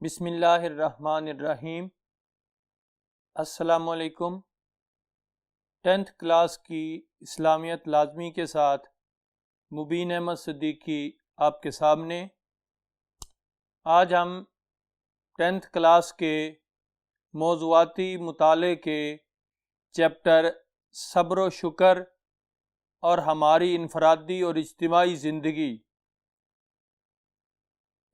بسم اللہ الرحمن الرحیم۔ السلام علیکم۔ 10th کلاس کی اسلامیت لازمی کے ساتھ مبین احمد صدیقی آپ کے سامنے۔ آج ہم 10th کلاس کے موضوعاتی مطالعے کے چیپٹر صبر و شکر اور ہماری انفرادی اور اجتماعی زندگی،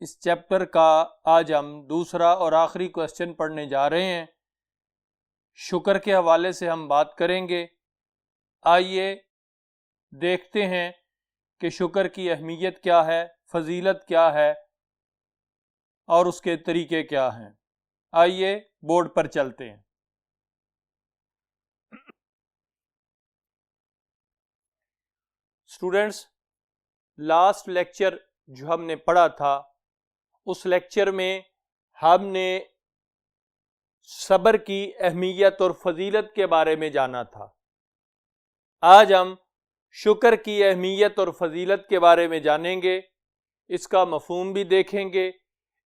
اس چیپٹر کا آج ہم دوسرا اور آخری کوسچن پڑھنے جا رہے ہیں۔ شکر کے حوالے سے ہم بات کریں گے۔ آئیے دیکھتے ہیں کہ شکر کی اہمیت کیا ہے، فضیلت کیا ہے اور اس کے طریقے کیا ہیں۔ آئیے بورڈ پر چلتے ہیں۔ اسٹوڈنٹس، لاسٹ لیکچر جو ہم نے پڑھا تھا، اس لیکچر میں ہم نے صبر کی اہمیت اور فضیلت کے بارے میں جانا تھا۔ آج ہم شکر کی اہمیت اور فضیلت کے بارے میں جانیں گے، اس کا مفہوم بھی دیکھیں گے،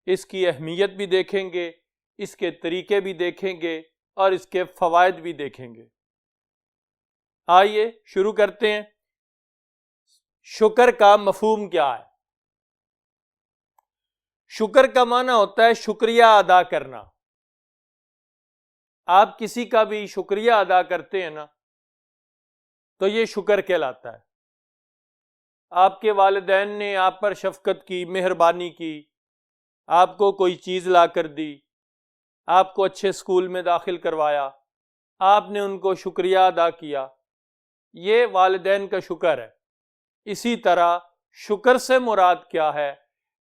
اس کی اہمیت بھی دیکھیں گے، اس کے طریقے بھی دیکھیں گے اور اس کے فوائد بھی دیکھیں گے۔ آئیے شروع کرتے ہیں۔ شکر کا مفہوم کیا ہے؟ شکر کا معنی ہوتا ہے شکریہ ادا کرنا۔ آپ کسی کا بھی شکریہ ادا کرتے ہیں نا، تو یہ شکر کہلاتا ہے۔ آپ کے والدین نے آپ پر شفقت کی، مہربانی کی، آپ کو کوئی چیز لا کر دی، آپ کو اچھے اسکول میں داخل کروایا، آپ نے ان کو شکریہ ادا کیا، یہ والدین کا شکر ہے۔ اسی طرح شکر سے مراد کیا ہے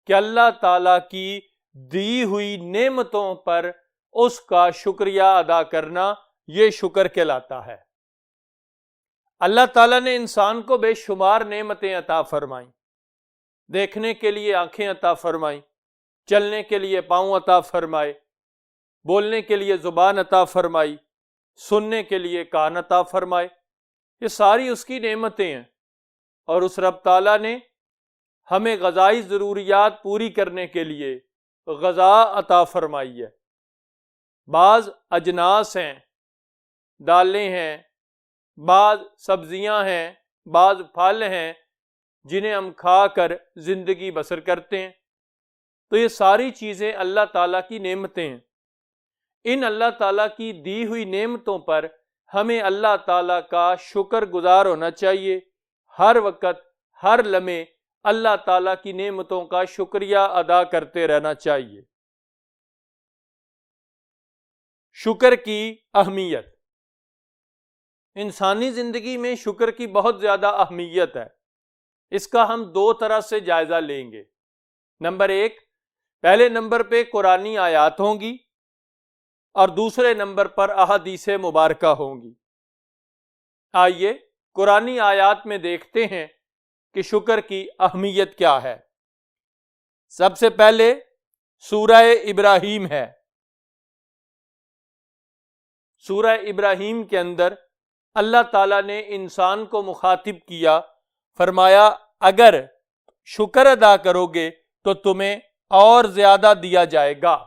کہ اللہ تعالیٰ کی دی ہوئی نعمتوں پر اس کا شکریہ ادا کرنا، یہ شکر کہلاتا ہے۔ اللہ تعالیٰ نے انسان کو بے شمار نعمتیں عطا فرمائیں، دیکھنے کے لیے آنکھیں عطا فرمائیں، چلنے کے لیے پاؤں عطا فرمائے، بولنے کے لیے زبان عطا فرمائی، سننے کے لیے کان عطا فرمائے۔ یہ ساری اس کی نعمتیں ہیں، اور اس رب تعالیٰ نے ہمیں غذائی ضروریات پوری کرنے کے لیے غذا عطا فرمائی ہے۔ بعض اجناس ہیں، دالیں ہیں، بعض سبزیاں ہیں، بعض پھل ہیں جنہیں ہم کھا کر زندگی بسر کرتے ہیں۔ تو یہ ساری چیزیں اللہ تعالیٰ کی نعمتیں ہیں۔ ان اللہ تعالیٰ کی دی ہوئی نعمتوں پر ہمیں اللہ تعالیٰ کا شکر گزار ہونا چاہیے۔ ہر وقت، ہر لمحے اللہ تعالیٰ کی نعمتوں کا شکریہ ادا کرتے رہنا چاہیے۔ شکر کی اہمیت۔ انسانی زندگی میں شکر کی بہت زیادہ اہمیت ہے۔ اس کا ہم دو طرح سے جائزہ لیں گے۔ نمبر ایک، پہلے نمبر پہ قرآنی آیات ہوں گی اور دوسرے نمبر پر احادیث مبارکہ ہوں گی۔ آئیے قرآنی آیات میں دیکھتے ہیں کہ شکر کی اہمیت کیا ہے۔ سب سے پہلے سورہ ابراہیم ہے۔ سورہ ابراہیم کے اندر اللہ تعالیٰ نے انسان کو مخاطب کیا، فرمایا اگر شکر ادا کرو گے تو تمہیں اور زیادہ دیا جائے گا۔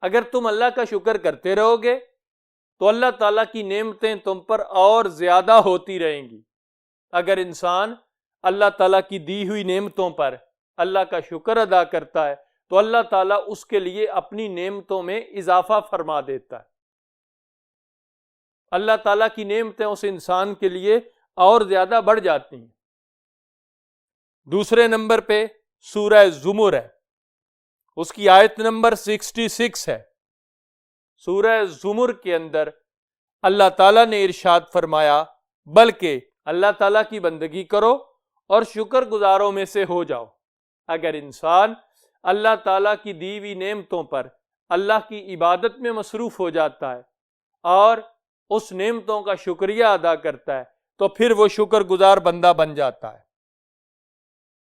اگر تم اللہ کا شکر کرتے رہو گے تو اللہ تعالیٰ کی نعمتیں تم پر اور زیادہ ہوتی رہیں گی۔ اگر انسان اللہ تعالیٰ کی دی ہوئی نعمتوں پر اللہ کا شکر ادا کرتا ہے تو اللہ تعالیٰ اس کے لیے اپنی نعمتوں میں اضافہ فرما دیتا ہے۔ اللہ تعالیٰ کی نعمتیں اس انسان کے لیے اور زیادہ بڑھ جاتی ہیں۔ دوسرے نمبر پہ سورہ زمر ہے، اس کی آیت نمبر 66 ہے۔ سورہ زمر کے اندر اللہ تعالیٰ نے ارشاد فرمایا بلکہ اللہ تعالیٰ کی بندگی کرو اور شکر گزاروں میں سے ہو جاؤ۔ اگر انسان اللہ تعالیٰ کی دی ہوئی نعمتوں پر اللہ کی عبادت میں مصروف ہو جاتا ہے اور اس نعمتوں کا شکریہ ادا کرتا ہے تو پھر وہ شکر گزار بندہ بن جاتا ہے۔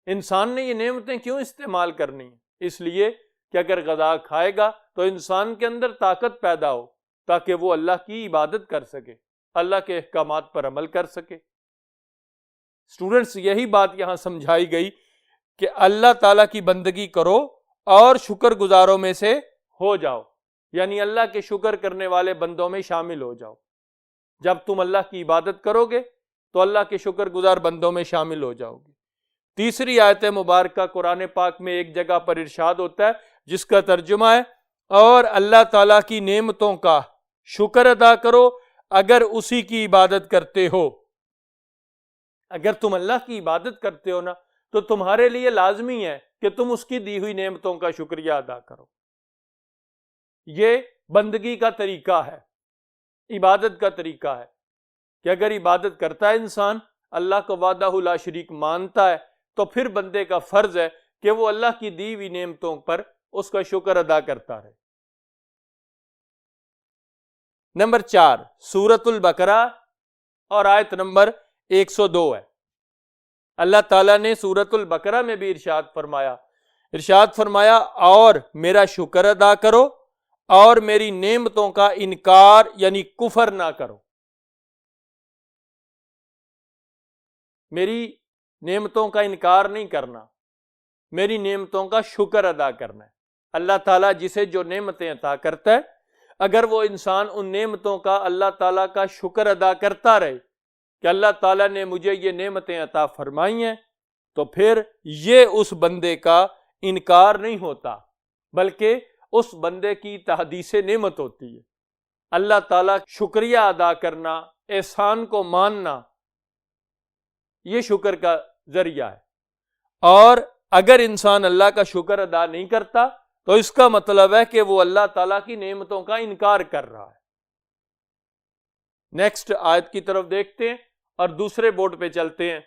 انسان نے یہ نعمتیں کیوں استعمال کرنی ہیں؟ اس لیے کہ اگر غذا کھائے گا تو انسان کے اندر طاقت پیدا ہو تاکہ وہ اللہ کی عبادت کر سکے، اللہ کے احکامات پر عمل کر سکے۔ اسٹوڈنٹس، یہی بات یہاں سمجھائی گئی کہ اللہ تعالیٰ کی بندگی کرو اور شکر گزاروں میں سے ہو جاؤ، یعنی اللہ کے شکر کرنے والے بندوں میں شامل ہو جاؤ۔ جب تم اللہ کی عبادت کرو گے تو اللہ کے شکر گزار بندوں میں شامل ہو جاؤ گے۔ تیسری آیت مبارکہ قرآن پاک میں ایک جگہ پر ارشاد ہوتا ہے جس کا ترجمہ ہے، اور اللہ تعالیٰ کی نعمتوں کا شکر ادا کرو اگر اسی کی عبادت کرتے ہو۔ اگر تم اللہ کی عبادت کرتے ہو نا تو تمہارے لیے لازمی ہے کہ تم اس کی دی ہوئی نعمتوں کا شکریہ ادا کرو۔ یہ بندگی کا طریقہ ہے، عبادت کا طریقہ ہے کہ اگر عبادت کرتا ہے انسان، اللہ کو وحدہ لا شریک مانتا ہے، تو پھر بندے کا فرض ہے کہ وہ اللہ کی دی ہوئی نعمتوں پر اس کا شکر ادا کرتا رہے۔ نمبر 4 سورۃ البقرہ اور آیت نمبر 102 ہے۔ اللہ تعالیٰ نے سورۃ البقرہ میں بھی ارشاد فرمایا اور میرا شکر ادا کرو اور میری نعمتوں کا انکار یعنی کفر نہ کرو۔ میری نعمتوں کا انکار نہیں کرنا، میری نعمتوں کا شکر ادا کرنا ہے۔ اللہ تعالیٰ جسے جو نعمتیں عطا کرتا ہے، اگر وہ انسان ان نعمتوں کا اللہ تعالیٰ کا شکر ادا کرتا رہے کہ اللہ تعالیٰ نے مجھے یہ نعمتیں عطا فرمائی ہیں، تو پھر یہ اس بندے کا انکار نہیں ہوتا، بلکہ اس بندے کی تحدیث نعمت ہوتی ہے۔ اللہ تعالیٰ شکریہ ادا کرنا، احسان کو ماننا، یہ شکر کا ذریعہ ہے۔ اور اگر انسان اللہ کا شکر ادا نہیں کرتا تو اس کا مطلب ہے کہ وہ اللہ تعالیٰ کی نعمتوں کا انکار کر رہا ہے۔ نیکسٹ آیت کی طرف دیکھتے ہیں اور دوسرے بورڈ پہ چلتے ہیں۔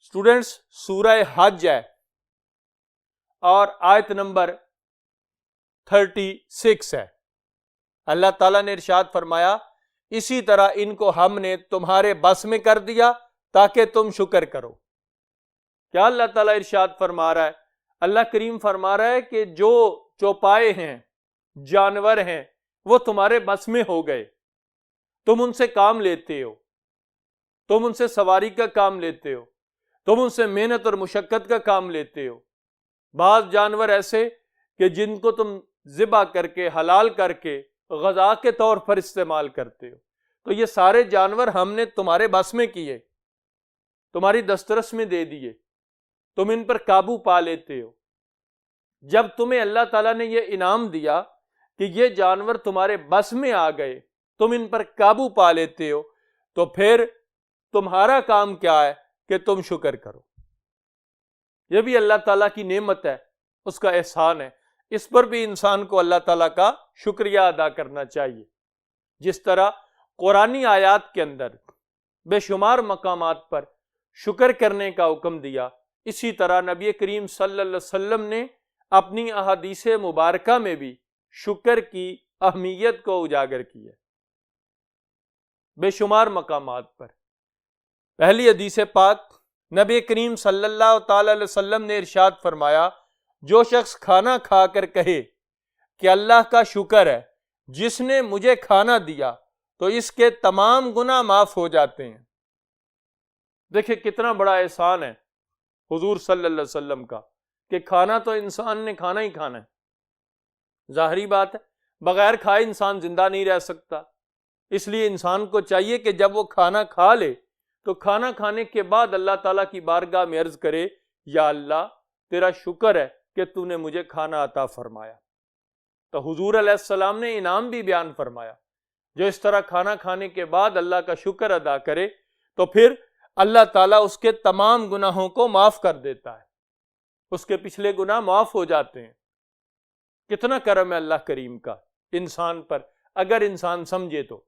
اسٹوڈنٹس سورہ حج ہے اور آیت نمبر 36 ہے۔ اللہ تعالیٰ نے ارشاد فرمایا اسی طرح ان کو ہم نے تمہارے بس میں کر دیا تاکہ تم شکر کرو۔ کیا اللہ تعالیٰ ارشاد فرما رہا ہے؟ اللہ کریم فرما رہا ہے کہ جو چوپائے ہیں، جانور ہیں، وہ تمہارے بس میں ہو گئے، تم ان سے کام لیتے ہو، تم ان سے سواری کا کام لیتے ہو، تم ان سے محنت اور مشقت کا کام لیتے ہو۔ بعض جانور ایسے کہ جن کو تم ذبح کر کے حلال کر کے غذا کے طور پر استعمال کرتے ہو، تو یہ سارے جانور ہم نے تمہارے بس میں کیے، تمہاری دسترس میں دے دیے، تم ان پر قابو پا لیتے ہو۔ جب تمہیں اللہ تعالیٰ نے یہ انعام دیا کہ یہ جانور تمہارے بس میں آ گئے، تم ان پر قابو پا لیتے ہو، تو پھر تمہارا کام کیا ہے کہ تم شکر کرو۔ یہ بھی اللہ تعالیٰ کی نعمت ہے، اس کا احسان ہے، اس پر بھی انسان کو اللہ تعالیٰ کا شکریہ ادا کرنا چاہیے۔ جس طرح قرآنی آیات کے اندر بے شمار مقامات پر شکر کرنے کا حکم دیا، اسی طرح نبی کریم صلی اللہ علیہ وسلم نے اپنی احادیث مبارکہ میں بھی شکر کی اہمیت کو اجاگر کیا بے شمار مقامات پر۔ پہلی حدیث پاک نبی کریم صلی اللہ تعالی علیہ وسلم نے ارشاد فرمایا، جو شخص کھانا کھا کر کہے کہ اللہ کا شکر ہے جس نے مجھے کھانا دیا، تو اس کے تمام گناہ معاف ہو جاتے ہیں۔ دیکھیں کتنا بڑا احسان ہے حضور صلی اللہ علیہ وسلم کا کہ کھانا تو انسان نے کھانا ہی کھانا ہے۔ ظاہری بات ہے بغیر کھائے انسان زندہ نہیں رہ سکتا، اس لیے انسان کو چاہیے کہ جب وہ کھانا کھا لے تو کھانا کھانے کے بعد اللہ تعالیٰ کی بارگاہ میں عرض کرے، یا اللہ تیرا شکر ہے کہ تو نے مجھے کھانا عطا فرمایا۔ تو حضور علیہ السلام نے انعام بھی بیان فرمایا، جو اس طرح کھانا کھانے کے بعد اللہ کا شکر ادا کرے تو پھر اللہ تعالیٰ اس کے تمام گناہوں کو معاف کر دیتا ہے، اس کے پچھلے گناہ معاف ہو جاتے ہیں۔ کتنا کرم ہے اللہ کریم کا انسان پر، اگر انسان سمجھے تو۔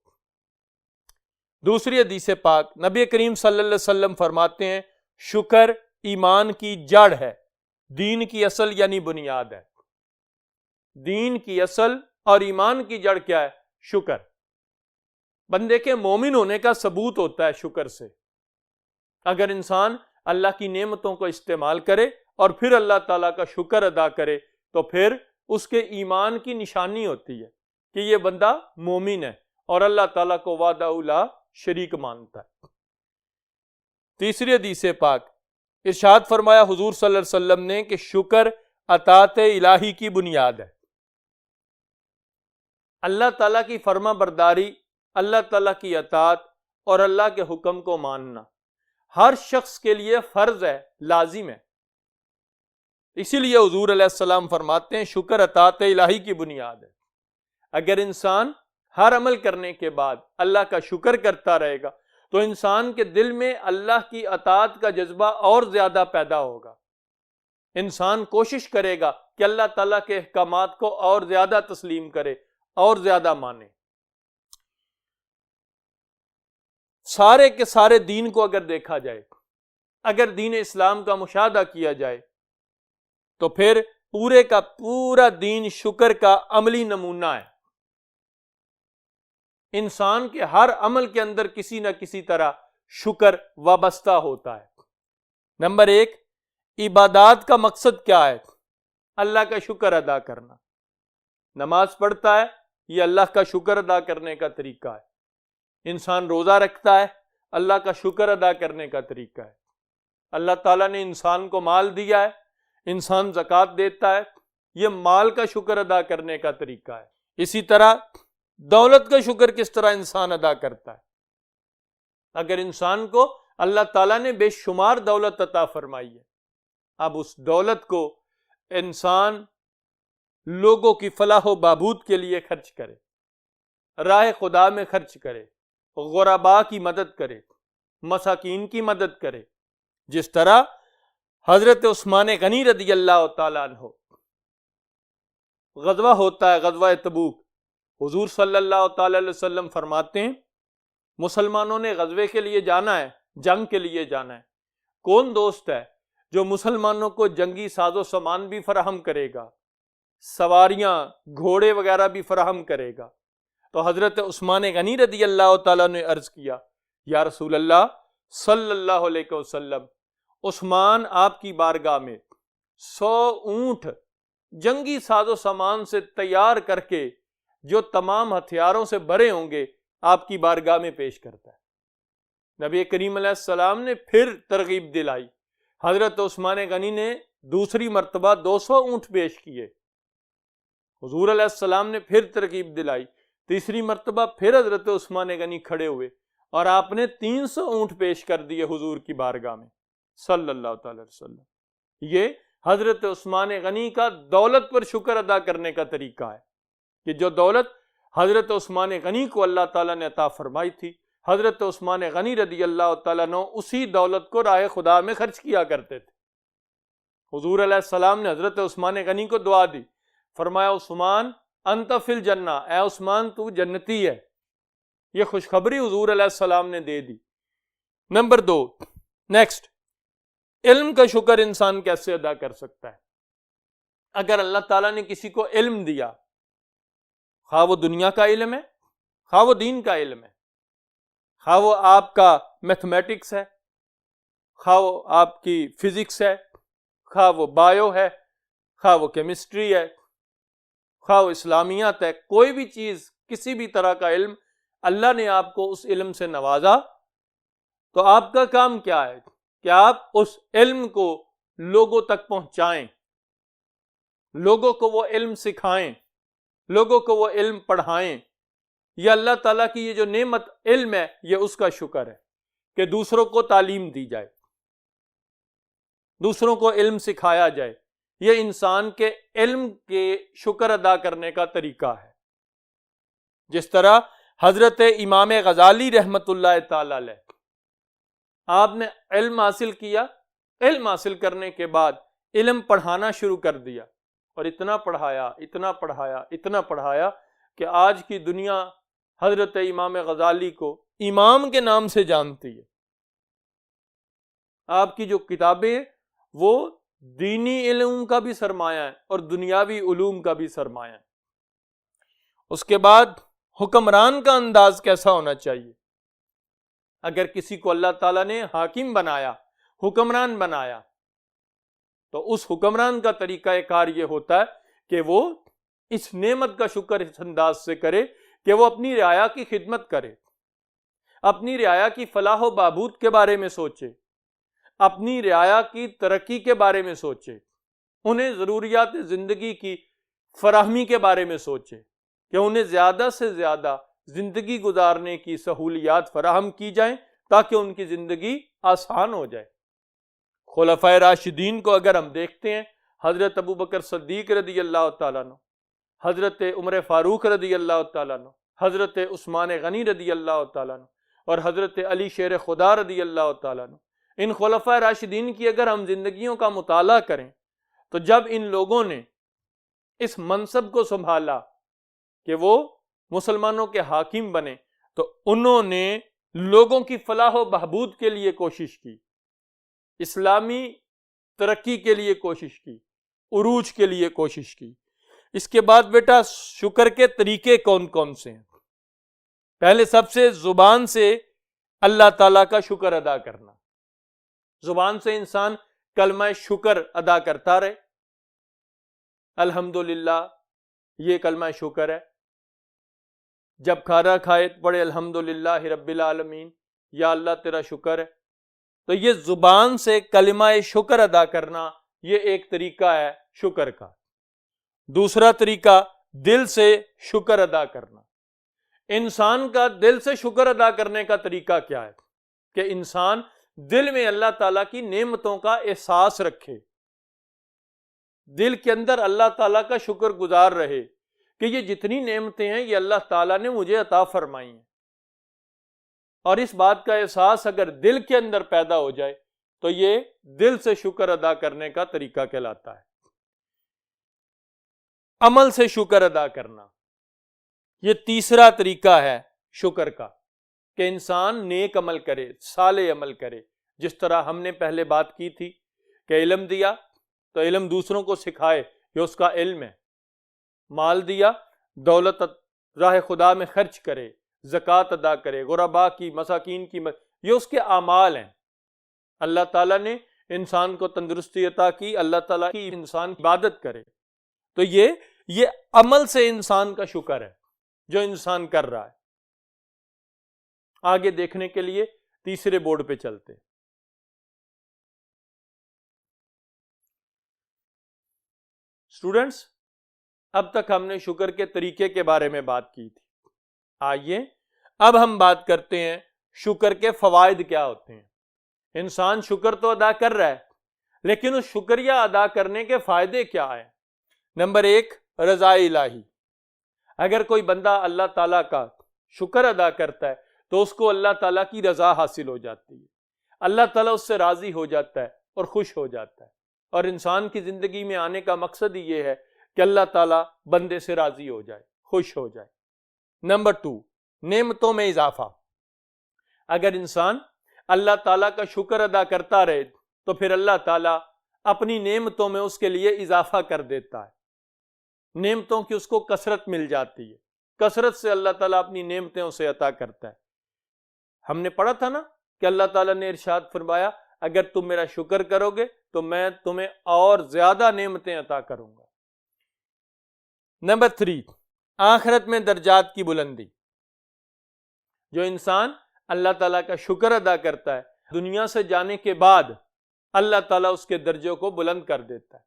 دوسری حدیث پاک نبی کریم صلی اللہ علیہ وسلم فرماتے ہیں، شکر ایمان کی جڑ ہے، دین کی اصل یعنی بنیاد ہے۔ دین کی اصل اور ایمان کی جڑ کیا ہے؟ شکر۔ بندے کے مومن ہونے کا ثبوت ہوتا ہے شکر سے۔ اگر انسان اللہ کی نعمتوں کو استعمال کرے اور پھر اللہ تعالیٰ کا شکر ادا کرے تو پھر اس کے ایمان کی نشانی ہوتی ہے کہ یہ بندہ مومن ہے اور اللہ تعالیٰ کو وحدہ لا شریک مانتا ہے۔ تیسری حدیث پاک ارشاد فرمایا حضور صلی اللہ علیہ وسلم نے کہ شکر اطاعت الہی کی بنیاد ہے. اللہ تعالیٰ کی فرما برداری، اللہ تعالیٰ کی اطاعت اور اللہ کے حکم کو ماننا ہر شخص کے لیے فرض ہے، لازم ہے. اسی لیے حضور علیہ السلام فرماتے ہیں شکر اطاعت الہی کی بنیاد ہے. اگر انسان ہر عمل کرنے کے بعد اللہ کا شکر کرتا رہے گا تو انسان کے دل میں اللہ کی اطاعت کا جذبہ اور زیادہ پیدا ہوگا. انسان کوشش کرے گا کہ اللہ تعالیٰ کے احکامات کو اور زیادہ تسلیم کرے اور زیادہ مانے. سارے کے سارے دین کو اگر دیکھا جائے، اگر دین اسلام کا مشاہدہ کیا جائے تو پھر پورے کا پورا دین شکر کا عملی نمونہ ہے. انسان کے ہر عمل کے اندر کسی نہ کسی طرح شکر وابستہ ہوتا ہے. نمبر 1، عبادات کا مقصد کیا ہے؟ اللہ کا شکر ادا کرنا. نماز پڑھتا ہے، یہ اللہ کا شکر ادا کرنے کا طریقہ ہے. انسان روزہ رکھتا ہے، اللہ کا شکر ادا کرنے کا طریقہ ہے. اللہ تعالیٰ نے انسان کو مال دیا ہے، انسان زکوٰۃ دیتا ہے، یہ مال کا شکر ادا کرنے کا طریقہ ہے. اسی طرح دولت کا شکر کس طرح انسان ادا کرتا ہے؟ اگر انسان کو اللہ تعالیٰ نے بے شمار دولت عطا فرمائی ہے، اب اس دولت کو انسان لوگوں کی فلاح و بہبود کے لیے خرچ کرے، راہ خدا میں خرچ کرے، غرباء کی مدد کرے، مساکین کی مدد کرے. جس طرح حضرت عثمان غنی رضی اللہ تعالیٰ عنہ، غزوہ ہوتا ہے غزوہ تبوک، حضور صلی اللہ تعالی علیہ وسلم فرماتے ہیں مسلمانوں نے غزوے کے لیے جانا ہے، جنگ کے لیے جانا ہے. کون دوست ہے جو مسلمانوں کو جنگی ساز و سامان بھی فراہم کرے گا، سواریاں، گھوڑے وغیرہ بھی فراہم کرے گا؟ تو حضرت عثمان غنی رضی اللہ تعالیٰ نے عرض کیا، یا رسول اللہ صلی اللہ علیہ وسلم، عثمان آپ کی بارگاہ میں 100 اونٹ جنگی ساز و سامان سے تیار کر کے جو تمام ہتھیاروں سے بھرے ہوں گے آپ کی بارگاہ میں پیش کرتا ہے. نبی کریم علیہ السلام نے پھر ترغیب دلائی، حضرت عثمان غنی نے دوسری مرتبہ 200 اونٹ پیش کیے. حضور علیہ السلام نے پھر ترغیب دلائی، تیسری مرتبہ پھر حضرت عثمان غنی کھڑے ہوئے اور آپ نے 300 اونٹ پیش کر دیے حضور کی بارگاہ میں صلی اللہ تعالی علیہ وسلم. یہ حضرت عثمان غنی کا دولت پر شکر ادا کرنے کا طریقہ ہے کہ جو دولت حضرت عثمان غنی کو اللہ تعالیٰ نے عطا فرمائی تھی، حضرت عثمان غنی رضی اللہ تعالیٰ عنہ اسی دولت کو راہ خدا میں خرچ کیا کرتے تھے. حضور علیہ السلام نے حضرت عثمان غنی کو دعا دی، فرمایا عثمان انت فی الجنہ، اے عثمان تو جنتی ہے. یہ خوشخبری حضور علیہ السلام نے دے دی. نمبر 2، نیکسٹ، علم کا شکر انسان کیسے ادا کر سکتا ہے؟ اگر اللہ تعالیٰ نے کسی کو علم دیا، خواہ وہ دنیا کا علم ہے، خواہ وہ دین کا علم ہے، خواہ وہ آپ کا میتھمیٹکس ہے، خواہ وہ آپ کی فزکس ہے، خواہ وہ بایو ہے، خواہ وہ کیمسٹری ہے، خواہ وہ اسلامیات ہے، کوئی بھی چیز، کسی بھی طرح کا علم اللہ نے آپ کو اس علم سے نوازا، تو آپ کا کام کیا ہے کہ آپ اس علم کو لوگوں تک پہنچائیں، لوگوں کو وہ علم سکھائیں، لوگوں کو وہ علم پڑھائیں. یہ اللہ تعالیٰ کی یہ جو نعمت علم ہے، یہ اس کا شکر ہے کہ دوسروں کو تعلیم دی جائے، دوسروں کو علم سکھایا جائے. یہ انسان کے علم کے شکر ادا کرنے کا طریقہ ہے. جس طرح حضرت امام غزالی رحمت اللہ تعالی علیہ، آپ نے علم حاصل کیا، علم حاصل کرنے کے بعد علم پڑھانا شروع کر دیا، اور اتنا پڑھایا، اتنا پڑھایا، اتنا پڑھایا کہ آج کی دنیا حضرت امام غزالی کو امام کے نام سے جانتی ہے. آپ کی جو کتابیں وہ دینی علوم کا بھی سرمایہ ہے اور دنیاوی علوم کا بھی سرمایہ ہے. اس کے بعد حکمران کا انداز کیسا ہونا چاہیے؟ اگر کسی کو اللہ تعالیٰ نے حاکم بنایا، حکمران بنایا، تو اس حکمران کا طریقہ کار یہ ہوتا ہے کہ وہ اس نعمت کا شکر اس انداز سے کرے کہ وہ اپنی رعایا کی خدمت کرے، اپنی رعایا کی فلاح و بہبود کے بارے میں سوچے، اپنی رعایا کی ترقی کے بارے میں سوچے، انہیں ضروریات زندگی کی فراہمی کے بارے میں سوچے کہ انہیں زیادہ سے زیادہ زندگی گزارنے کی سہولیات فراہم کی جائیں تاکہ ان کی زندگی آسان ہو جائے۔ خلفائے راشدین کو اگر ہم دیکھتے ہیں، حضرت ابوبکر صدیق رضی اللہ تعالیٰ عنہ، حضرت عمر فاروق رضی اللہ تعالیٰ عنہ، حضرت عثمان غنی رضی اللہ تعالیٰ عنہ اور حضرت علی شیر خدا رضی اللہ تعالیٰ عنہ، ان خلفائے راشدین کی اگر ہم زندگیوں کا مطالعہ کریں تو جب ان لوگوں نے اس منصب کو سنبھالا کہ وہ مسلمانوں کے حاکم بنے تو انہوں نے لوگوں کی فلاح و بہبود کے لیے کوشش کی، اسلامی ترقی کے لیے کوشش کی، عروج کے لیے کوشش کی۔ اس کے بعد بیٹا شکر کے طریقے کون کون سے ہیں؟ پہلے سب سے زبان سے اللہ تعالیٰ کا شکر ادا کرنا، زبان سے انسان کلمہ شکر ادا کرتا رہے، الحمدللہ یہ کلمہ شکر ہے، جب کھانا کھائے پڑھے الحمدللہ رب العالمین، یا اللہ تیرا شکر ہے۔ تو یہ زبان سے کلمہ شکر ادا کرنا یہ ایک طریقہ ہے شکر کا۔ دوسرا طریقہ دل سے شکر ادا کرنا۔ انسان کا دل سے شکر ادا کرنے کا طریقہ کیا ہے کہ انسان دل میں اللہ تعالیٰ کی نعمتوں کا احساس رکھے، دل کے اندر اللہ تعالیٰ کا شکر گزار رہے کہ یہ جتنی نعمتیں ہیں یہ اللہ تعالیٰ نے مجھے عطا فرمائی ہیں، اور اس بات کا احساس اگر دل کے اندر پیدا ہو جائے تو یہ دل سے شکر ادا کرنے کا طریقہ کہلاتا ہے۔ عمل سے شکر ادا کرنا یہ تیسرا طریقہ ہے شکر کا، کہ انسان نیک عمل کرے، صالح عمل کرے۔ جس طرح ہم نے پہلے بات کی تھی کہ علم دیا تو علم دوسروں کو سکھائے، یہ اس کا علم ہے۔ مال دیا، دولت راہ خدا میں خرچ کرے، زکوٰۃ ادا کرے، غرباء کی، مساکین کی یہ اس کے اعمال ہیں۔ اللہ تعالیٰ نے انسان کو تندرستی عطا کی، اللہ تعالیٰ کی انسان کی عبادت کرے، تو یہ عمل سے انسان کا شکر ہے جو انسان کر رہا ہے۔ آگے دیکھنے کے لیے تیسرے بورڈ پہ چلتے۔ اسٹوڈنٹس، اب تک ہم نے شکر کے طریقے کے بارے میں بات کی تھی، آئیے اب ہم بات کرتے ہیں شکر کے فوائد کیا ہوتے ہیں۔ انسان شکر تو ادا کر رہا ہے لیکن اس شکریہ ادا کرنے کے فائدے کیا ہیں؟ نمبر 1، رضا الہی۔ اگر کوئی بندہ اللہ تعالیٰ کا شکر ادا کرتا ہے تو اس کو اللہ تعالیٰ کی رضا حاصل ہو جاتی ہے، اللہ تعالیٰ اس سے راضی ہو جاتا ہے اور خوش ہو جاتا ہے، اور انسان کی زندگی میں آنے کا مقصد ہی یہ ہے کہ اللہ تعالیٰ بندے سے راضی ہو جائے، خوش ہو جائے۔ نمبر 2، نعمتوں میں اضافہ۔ اگر انسان اللہ تعالیٰ کا شکر ادا کرتا رہے تو پھر اللہ تعالیٰ اپنی نعمتوں میں اس کے لیے اضافہ کر دیتا ہے، نعمتوں کی اس کو کثرت مل جاتی ہے، کثرت سے اللہ تعالیٰ اپنی نعمتیں اسے عطا کرتا ہے۔ ہم نے پڑھا تھا نا کہ اللہ تعالیٰ نے ارشاد فرمایا اگر تم میرا شکر کرو گے تو میں تمہیں اور زیادہ نعمتیں عطا کروں گا۔ نمبر 3، آخرت میں درجات کی بلندی۔ جو انسان اللہ تعالیٰ کا شکر ادا کرتا ہے، دنیا سے جانے کے بعد اللہ تعالیٰ اس کے درجوں کو بلند کر دیتا ہے،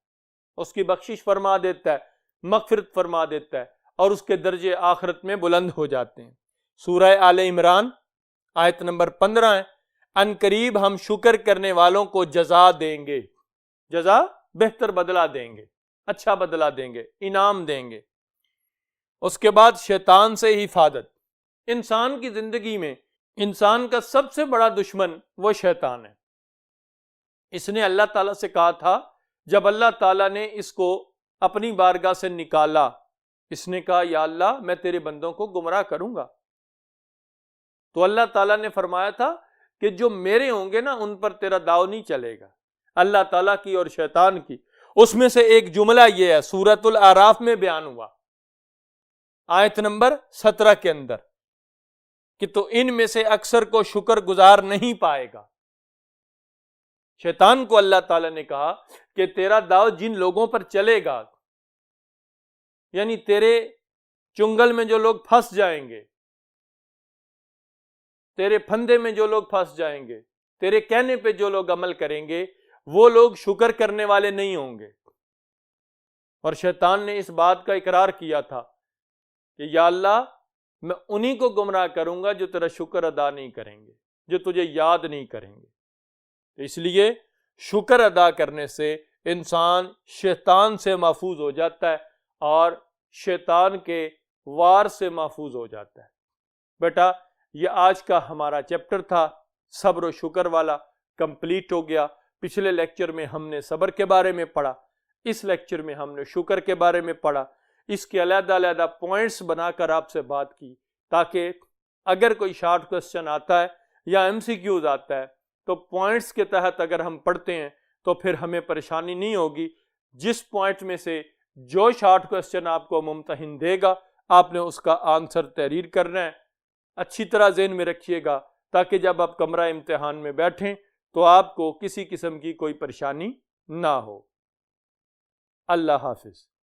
اس کی بخشش فرما دیتا ہے، مغفرت فرما دیتا ہے، اور اس کے درجے آخرت میں بلند ہو جاتے ہیں۔ سورہ آل عمران آیت نمبر 15 ہے، ان قریب ہم شکر کرنے والوں کو جزا دیں گے، جزا بہتر بدلہ دیں گے، اچھا بدلہ دیں گے، انعام دیں گے۔ اس کے بعد شیطان سے حفاظت۔ انسان کی زندگی میں انسان کا سب سے بڑا دشمن وہ شیطان ہے۔ اس نے اللہ تعالیٰ سے کہا تھا، جب اللہ تعالیٰ نے اس کو اپنی بارگاہ سے نکالا، اس نے کہا یا اللہ میں تیرے بندوں کو گمراہ کروں گا، تو اللہ تعالیٰ نے فرمایا تھا کہ جو میرے ہوں گے نا ان پر تیرا داؤ نہیں چلے گا۔ اللہ تعالیٰ کی اور شیطان کی، اس میں سے ایک جملہ یہ ہے، سورۃ الاعراف میں بیان ہوا آیت نمبر 17 کے اندر کہ تو ان میں سے اکثر کو شکر گزار نہیں پائے گا۔ شیطان کو اللہ تعالیٰ نے کہا کہ تیرا داؤ جن لوگوں پر چلے گا، یعنی تیرے چنگل میں جو لوگ پھنس جائیں گے، تیرے پھندے میں جو لوگ پھنس جائیں گے، تیرے کہنے پہ جو لوگ عمل کریں گے وہ لوگ شکر کرنے والے نہیں ہوں گے۔ اور شیطان نے اس بات کا اقرار کیا تھا کہ یا اللہ میں انہی کو گمراہ کروں گا جو تیرا شکر ادا نہیں کریں گے، جو تجھے یاد نہیں کریں گے۔ تو اس لیے شکر ادا کرنے سے انسان شیطان سے محفوظ ہو جاتا ہے اور شیطان کے وار سے محفوظ ہو جاتا ہے۔ بیٹا یہ آج کا ہمارا چیپٹر تھا صبر و شکر والا، کمپلیٹ ہو گیا۔ پچھلے لیکچر میں ہم نے صبر کے بارے میں پڑھا، اس لیکچر میں ہم نے شکر کے بارے میں پڑھا، اس کے علیحدہ علیحدہ پوائنٹس بنا کر آپ سے بات کی تاکہ اگر کوئی شارٹ کوسچن آتا ہے یا ایم سی کیوز آتا ہے تو پوائنٹس کے تحت اگر ہم پڑھتے ہیں تو پھر ہمیں پریشانی نہیں ہوگی۔ جس پوائنٹ میں سے جو شارٹ کوسچن آپ کو ممتحن دے گا آپ نے اس کا آنسر تحریر کرنا ہے۔ اچھی طرح ذہن میں رکھیے گا تاکہ جب آپ کمرہ امتحان میں بیٹھیں تو آپ کو کسی قسم کی کوئی پریشانی نہ ہو۔ اللہ حافظ۔